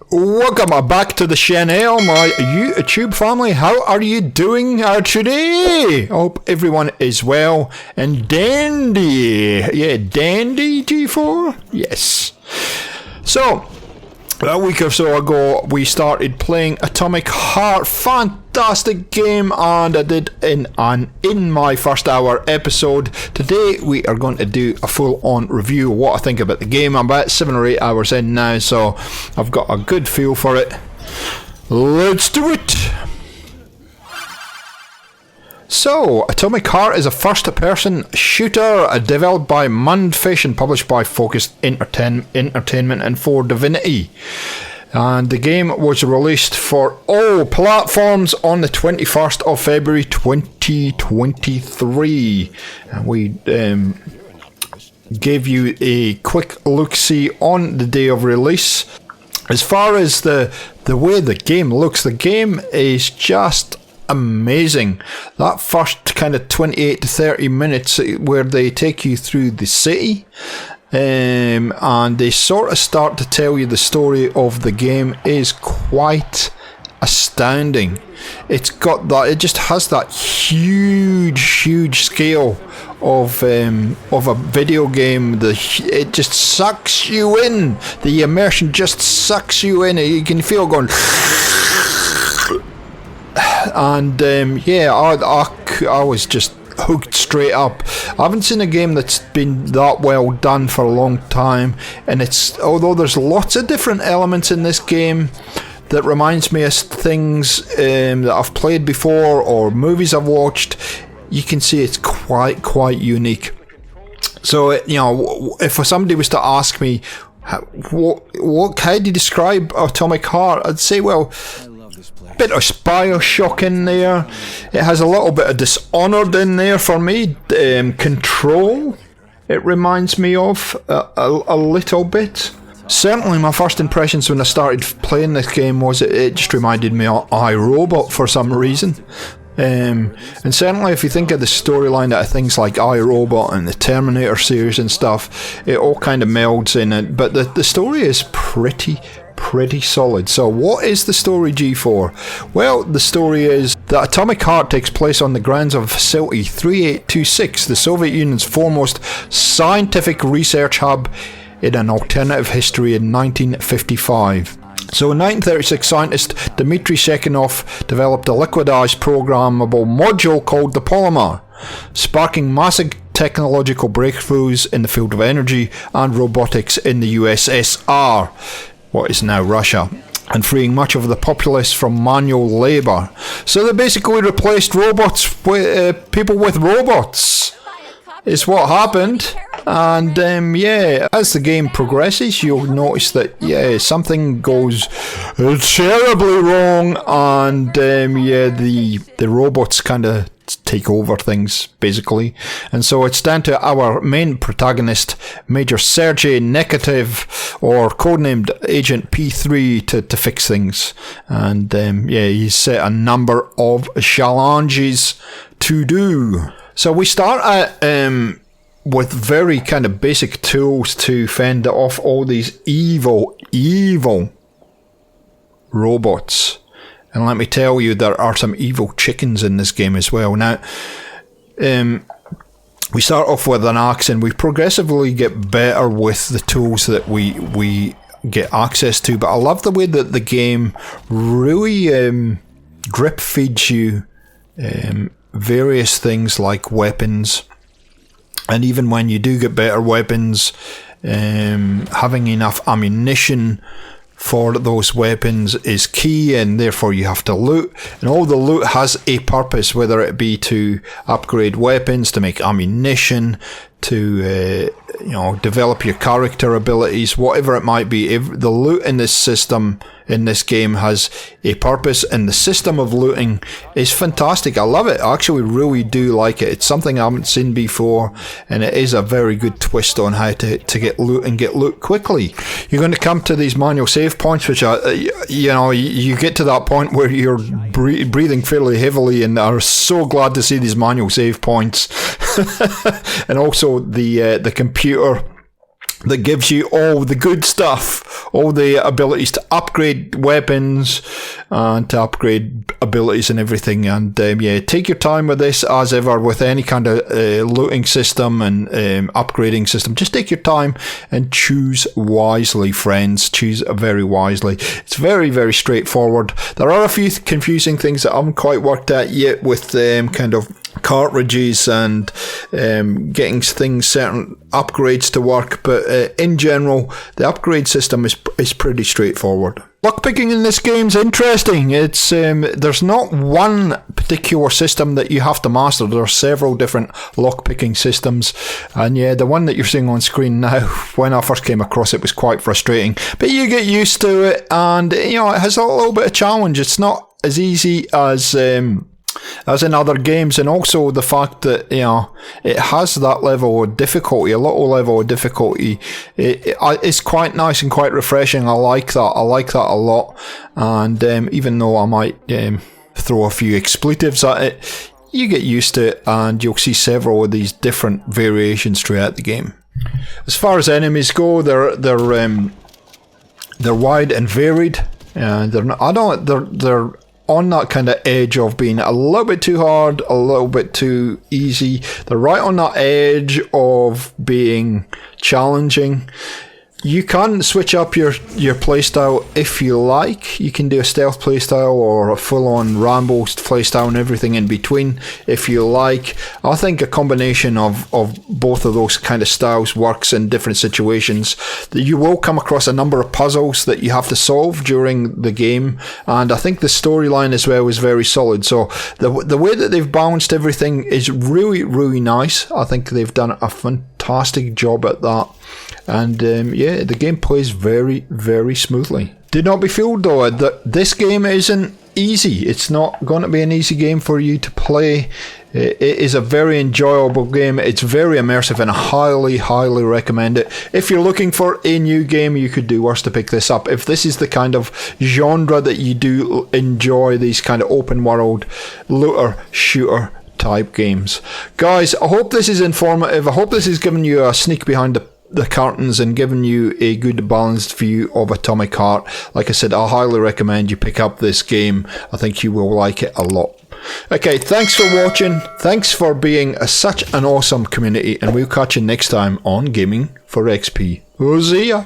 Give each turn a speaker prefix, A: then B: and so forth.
A: Welcome back to the channel, my YouTube family. How are you doing today? Hope everyone is well and dandy. Yeah, dandy G4? Yes. So, a week or so ago, we started playing Atomic Heart. Fantastic game, and I did in my first hour episode. Today we are going to do a full-on review of what I think about the game. I'm about 7 or 8 hours in now, so I've got a good feel for it. Let's do it! So, Atomic Heart is a first-person shooter developed by Mundfish and published by Focused Entertainment and for Divinity. And the game was released for all platforms on the 21st of February 2023. And we gave you a quick look-see on the day of release. As far as the way the game looks, the game is just amazing. That first kind of 28 to 30 minutes where they take you through the city, and they sort of start to tell you the story of the game is quite astounding. It's got that, it just has that huge scale of a video game. It just sucks you in. The immersion just sucks you in. You can feel it going. And yeah, I was just hooked straight up. I haven't seen a game that's been that well done for a long time, and although there's lots of different elements in this game that reminds me of things that I've played before or movies I've watched, you can see it's quite unique. So if somebody was to ask me how do you describe Atomic Heart, I'd say, well, bit of Bioshock in there. It has a little bit of Dishonored in there for me. Control, it reminds me of a little bit. Certainly my first impressions when I started playing this game was it just reminded me of iRobot for some reason. And certainly if you think of the storyline out of things like iRobot and the Terminator series and stuff, it all kind of melds in it. But the story is pretty solid. So what is the story, G4? Well, the story is that Atomic Heart takes place on the grounds of Facility 3826, the Soviet Union's foremost scientific research hub in an alternative history in 1955. So in 1936, scientist Dmitry Sechenov developed a liquidized programmable module called the Polymer, sparking massive technological breakthroughs in the field of energy and robotics in the USSR, what is now Russia, and freeing much of the populace from manual labour. So they basically replaced robots with people with robots, is what happened. And yeah, as the game progresses, you'll notice that something goes terribly wrong, and the robots kind of take over things, basically. And so it's down to our main protagonist, Major Sergei Nekhatev, or codenamed Agent P3, to fix things. And he's set a number of challenges to do. So we start at with very kind of basic tools to fend off all these evil robots. And let me tell you, there are some evil chickens in this game as well. Now, we start off with an axe, and we progressively get better with the tools that we get access to. But I love the way that the game really drip feeds you various things like weapons. And even when you do get better weapons, having enough ammunition for those weapons is key, and therefore you have to loot. And all the loot has a purpose, whether it be to upgrade weapons, to make ammunition, to develop your character abilities, whatever it might be. The loot in this system, in this game, has a purpose, and the system of looting is fantastic. I love it. I actually really do like it. It's something I haven't seen before, and it is a very good twist on how to get loot and get loot quickly. You're going to come to these manual save points, which are, you get to that point where you're breathing fairly heavily, and are so glad to see these manual save points. And also the computer that gives you all the good stuff, all the abilities to upgrade weapons and to upgrade abilities and everything. And yeah, take your time with this, as ever with any kind of looting system and upgrading system. Just take your time and choose wisely, friends. Choose very wisely. It's very, very straightforward. There are a few confusing things that I haven't quite worked out yet with kind of cartridges and getting certain upgrades to work, but in general the upgrade system is pretty straightforward. Lockpicking in this game's interesting. It's there's not one particular system that you have to master. There are several different lockpicking systems, and yeah, the one that you're seeing on screen now, when I first came across it, was quite frustrating, but you get used to it, and you know, it has a little bit of challenge. It's not as easy as in other games, and also the fact that, you know, it has that level of difficulty, a little level of difficulty. It's quite nice and quite refreshing. I like that a lot. And even though I might throw a few expletives at it, you get used to it, and you'll see several of these different variations throughout the game. As far as enemies go, they're wide and varied. They're on that kind of edge of being a little bit too hard, a little bit too easy. They're right on that edge of being challenging. You can switch up your playstyle if you like. You can do a stealth playstyle or a full-on Rambo playstyle and everything in between if you like. I think a combination of both of those kind of styles works in different situations. You will come across a number of puzzles that you have to solve during the game, and I think the storyline as well is very solid. So the way that they've balanced everything is really, really nice. I think they've done a fantastic job at that. And yeah, the game plays very, very smoothly. Do not be fooled though, that this game isn't easy. It's not going to be an easy game for you to play. It is a very enjoyable game. It's very immersive, and I highly, highly recommend it. If you're looking for a new game, you could do worse to pick this up. If this is the kind of genre that you do enjoy, these kind of open world looter shooter type games. Guys, I hope this is informative. I hope this is giving you a sneak behind the curtains and giving you a good balanced view of Atomic Heart. Like I said, I highly recommend you pick up this game. I think you will like it a lot. Okay, thanks for watching. Thanks for being such an awesome community, and we'll catch you next time on Gaming for XP. See ya.